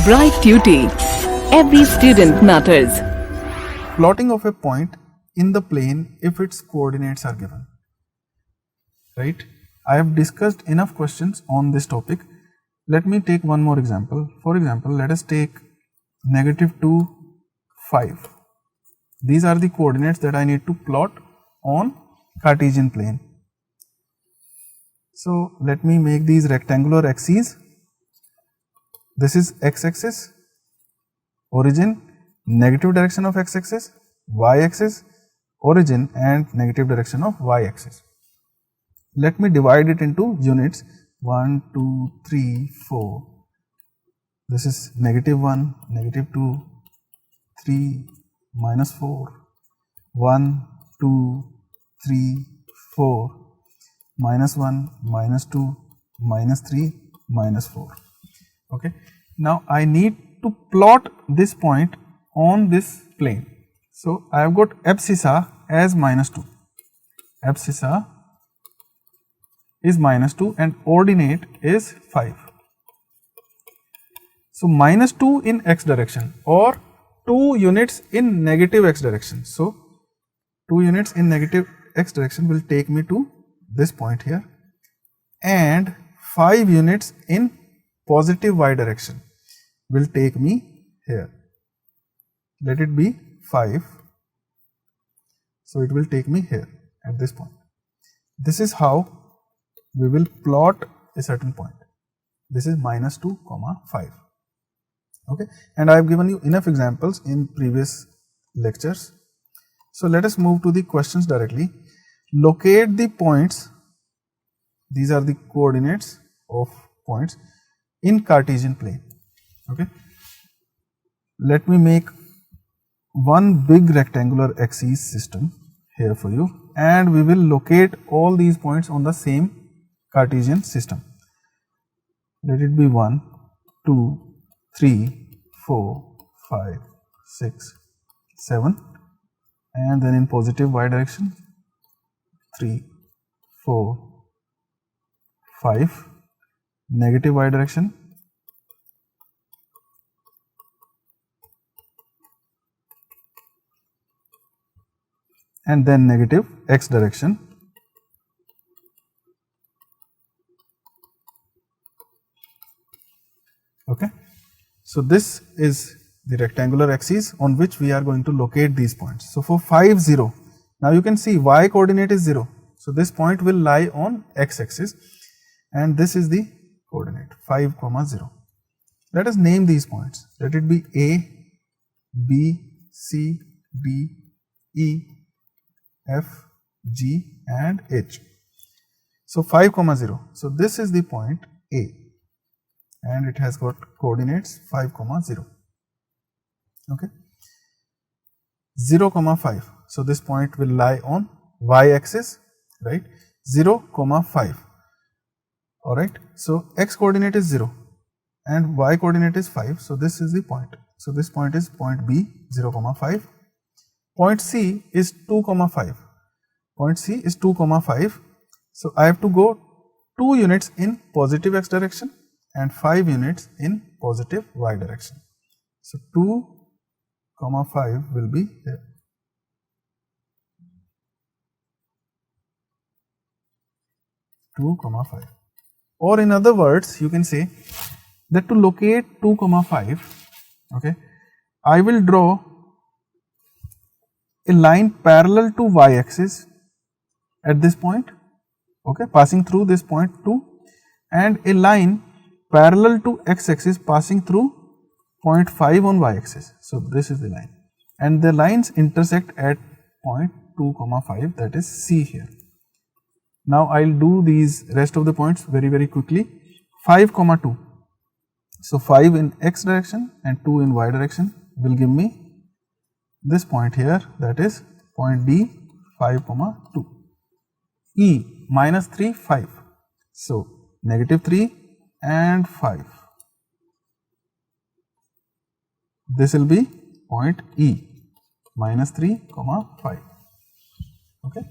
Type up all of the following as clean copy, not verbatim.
Bright Tuty. Every student matters. Plotting of a point in the plane if its coordinates are given. Right? I have discussed enough questions on this topic. Let me take one more example. For example, let us take -2, 5. These are the coordinates that I need to plot on Cartesian plane. So let me make these rectangular axes. This is x-axis, origin, negative direction of x-axis, y-axis, origin and negative direction of y-axis. Let me divide it into units 1, 2, 3, 4. This is -1, -2, 3, -4, 1, 2, 3, 4, -1, -2, -3, -4. Okay. Now I need to plot this point on this plane. So I have got abscissa as -2. Abscissa is -2 and ordinate is 5. So -2 in x direction or 2 units in negative x direction. So 2 units in negative x direction will take me to this point here, and 5 units in positive y direction will take me here. Let it be 5. So it will take me here at this point. This is how we will plot a certain point. This is -2, 5. Okay, and I have given you enough examples in previous lectures. So let us move to the questions directly. Locate the points. These are the coordinates of points in Cartesian plane. Okay, let me make one big rectangular axis system here for you, and we will locate all these points on the same Cartesian system. Let it be 1, 2, 3, 4, 5, 6, 7, and then in positive y direction 3, 4, 5, negative y direction 3, and then negative x direction. Okay, so this is the rectangular axis on which we are going to locate these points. So for 5, 0, now you can see y coordinate is 0. So this point will lie on x axis, and this is the coordinate 5, 0. Let us name these points. Let it be A, B, C, D, E, F, G and H. So 5, 0. So this is the point A, and it has got coordinates 5, 0. Okay. 0, 5. So this point will lie on y axis, right? 0, 5. Alright. So x coordinate is 0 and y coordinate is 5. So this is the point. So this point is point B, 0, 5. Point C is 2, 5. Point C is 2, 5. So I have to go 2 units in positive x direction and 5 units in positive y direction. So 2, 5 will be here. 2, 5. Or in other words, you can say that to locate 2, 5, okay, I will draw a line parallel to y axis at this point, okay, passing through this point 2, and a line parallel to x axis passing through point 5 on y axis. So this is the line, and the lines intersect at point 2, 5, that is C here. Now I will do these rest of the points very quickly. 5, 2. So 5 in x direction and 2 in y direction will give me this point here, that is point D, 5, 2. E, -3, 5. So -3 and 5. This will be point E, -3, 5. Okay.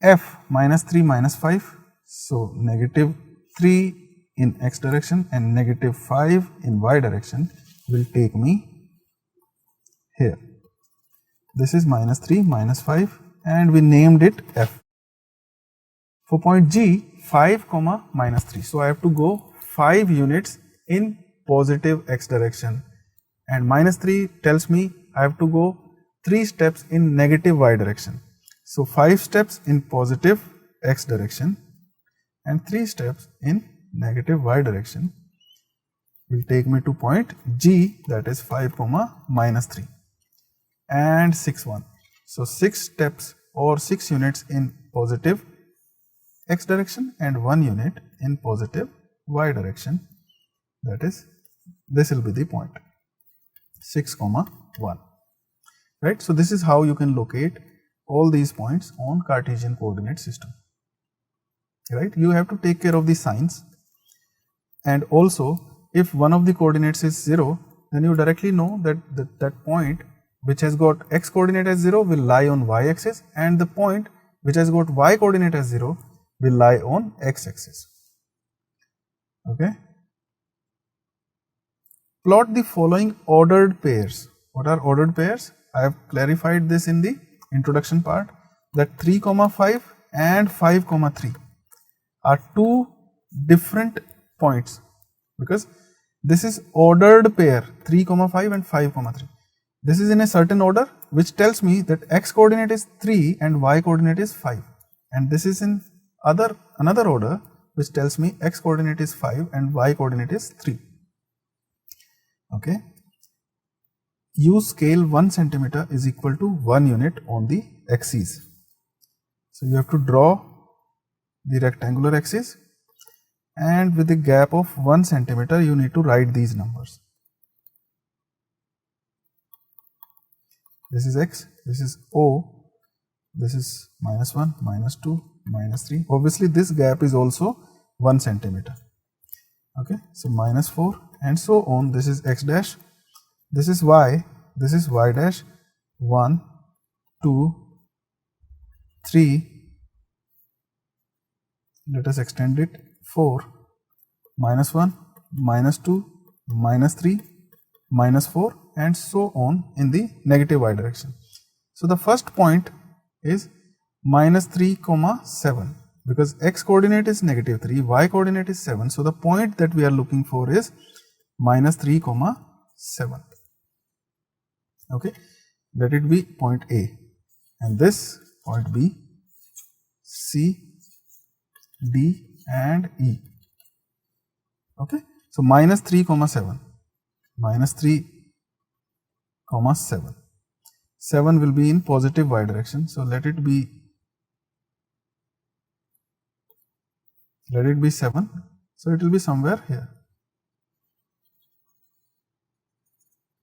F, -3, -5. So -3 in x direction and negative 5 in y direction will take me here. This is minus 3, minus 5, and we named it f. For point G, 5 comma minus 3. So I have to go 5 units in positive x direction, and minus 3 tells me I have to go 3 steps in negative y direction. So 5 steps in positive x direction and 3 steps in negative y direction will take me to point G, that is 5 comma minus 3 and 6 1. So 6 steps or 6 units in positive x direction and 1 unit in positive y direction, that is this will be the point 6 comma 1, right. So this is how you can locate all these points on Cartesian coordinate system, right. You have to take care of the signs, and also if one of the coordinates is 0, then you directly know that that point which has got x coordinate as 0 will lie on y axis, and the point which has got y coordinate as 0 will lie on x axis. Okay. Plot the following ordered pairs. What are ordered pairs? I have clarified this in the introduction part, that 3 comma 5 and 5 comma 3 are two different points, because this is ordered pair 3 comma 5 and 5 comma 3. This is in a certain order which tells me that x coordinate is 3 and y coordinate is 5, and this is in another order which tells me x coordinate is 5 and y coordinate is 3. Okay. Use scale 1 centimeter is equal to 1 unit on the axis. So you have to draw the rectangular axis, and with the gap of 1 centimeter you need to write these numbers. This is x, this is O, this is minus 1, minus 2, minus 3. Obviously this gap is also 1 centimeter. Okay, so minus 4 and so on. This is x dash, this is y dash, 1, 2, 3, let us extend it, 4, minus 1, minus 2, minus 3, minus 4 and so on in the negative y direction. So the first point is minus 3 comma 7, because x coordinate is negative 3, y coordinate is 7. So the point that we are looking for is minus 3 comma 7. Okay, let it be point A, and this point B, C, D and E. Okay, so minus 3 comma 7, minus 3 comma 7. 7 will be in positive y direction, so let it be 7, so it will be somewhere here.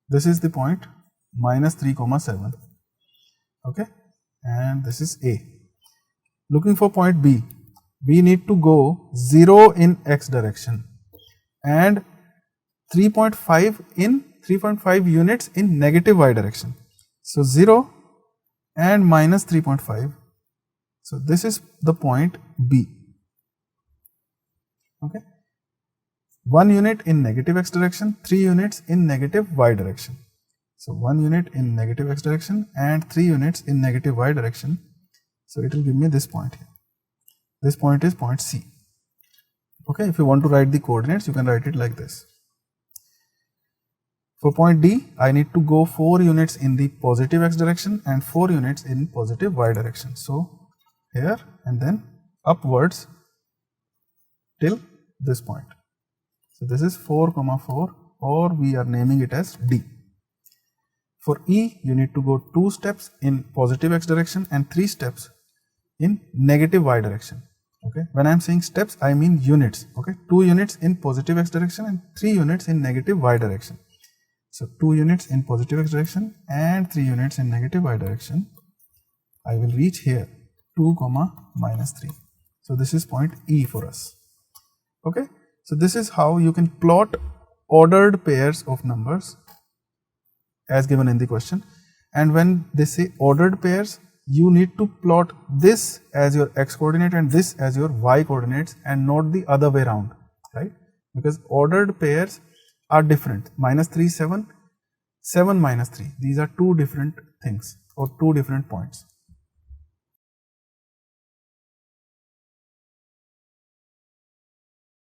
This is the point minus 3 comma 7. Okay, and this is A. Looking for point B, we need to go 0 in x direction and 3.5 units in negative y direction. So 0 and minus 3.5. So this is the point B. Okay, 1 unit in negative x direction, 3 units in negative y direction. So 1 unit in negative x direction and 3 units in negative y direction. So it will give me this point here. This point is point C. Okay, if you want to write the coordinates, you can write it like this. For point D, I need to go 4 units in the positive x direction and 4 units in positive y direction. So here and then upwards till this point. So this is 4 comma 4, or we are naming it as D. For E, you need to go 2 steps in positive x direction and 3 steps in negative y direction. Okay, when I am saying steps, I mean units. Okay, 2 units in positive x direction and 3 units in negative y direction. So 2 units in positive x direction and 3 units in negative y direction. I will reach here 2 comma minus 3. So this is point E for us. Okay, so this is how you can plot ordered pairs of numbers as given in the question. And when they say ordered pairs, you need to plot this as your x coordinate and this as your y coordinates, and not the other way around, right? because ordered pairs are different. -3, 7, 7 minus 3. These are two different things or two different points.